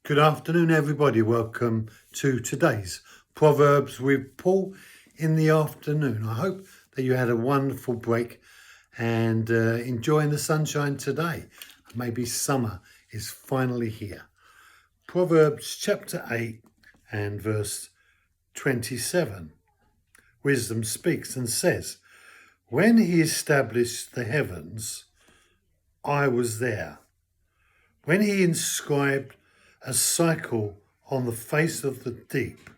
Good afternoon, everybody. Welcome to today's Proverbs with Paul in the afternoon. I hope that you had a wonderful break and enjoying the sunshine today. Maybe summer is finally here. Proverbs chapter 8 and verse 27. Wisdom speaks and says, "When he established the heavens, I was there. When he inscribed a cycle on the face of the deep."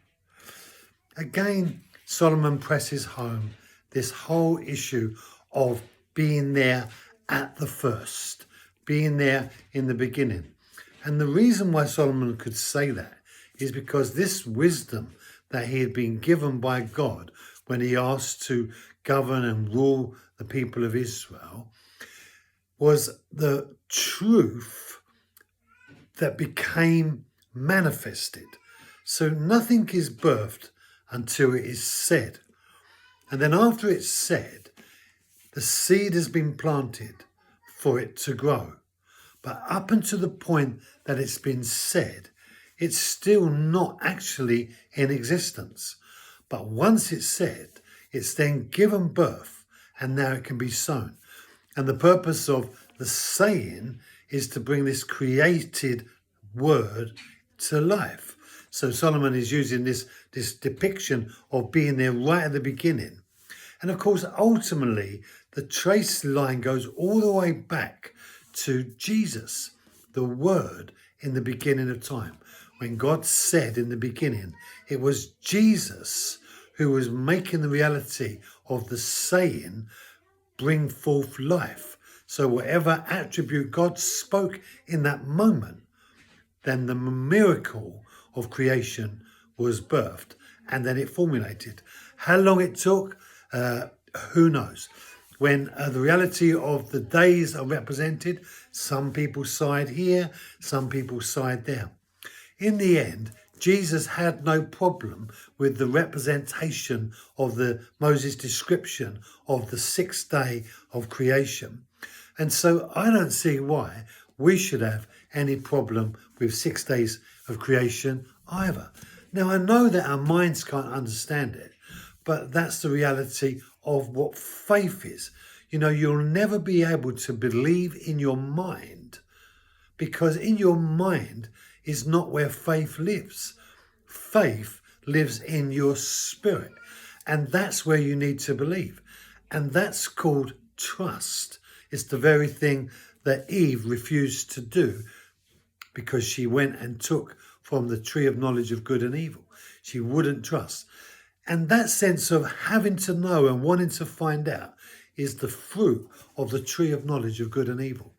Again, Solomon presses home this whole issue of being there at the first, being there in the beginning. And the reason why Solomon could say that is because this wisdom that he had been given by God when he asked to govern and rule the people of Israel was the truth that became manifested. So nothing is birthed until it is said. And then after it's said, the seed has been planted for it to grow. But up until the point that it's been said, it's still not actually in existence. But once it's said, it's then given birth, and now it can be sown. And the purpose of the saying is to bring this created word to life. So Solomon is using this depiction of being there right at the beginning. And of course, ultimately, the trace line goes all the way back to Jesus, the Word in the beginning of time. When God said in the beginning, it was Jesus who was making the reality of the saying bring forth life. So whatever attribute God spoke in that moment, then the miracle of creation was birthed, and then it formulated. How long it took, who knows? When the reality of the days are represented, some people side here, some people side there. In the end, Jesus had no problem with the representation of the Moses description of the sixth day of creation. And so I don't see why we should have any problem with 6 days of creation either. Now, I know that our minds can't understand it, but that's the reality of what faith is. You know, you'll never be able to believe in your mind, because in your mind is not where faith lives. Faith lives in your spirit, and that's where you need to believe. And that's called trust. It's the very thing that Eve refused to do because she went and took from the tree of knowledge of good and evil. She wouldn't trust. And that sense of having to know and wanting to find out is the fruit of the tree of knowledge of good and evil.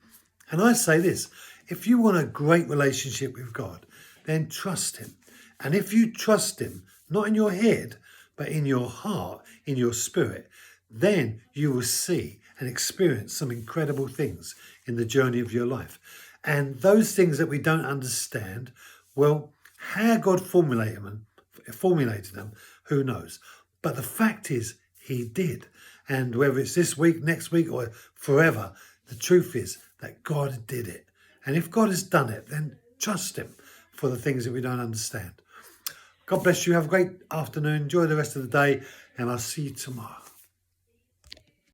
And I say this, if you want a great relationship with God, then trust him. And if you trust him, not in your head, but in your heart, in your spirit, then you will see and experience some incredible things in the journey of your life. And those things that we don't understand, well, how God formulated them, who knows? But the fact is, he did. And whether it's this week, next week, or forever, the truth is that God did it. And if God has done it, then trust him for the things that we don't understand. God bless you. Have a great afternoon. Enjoy the rest of the day, and I'll see you tomorrow.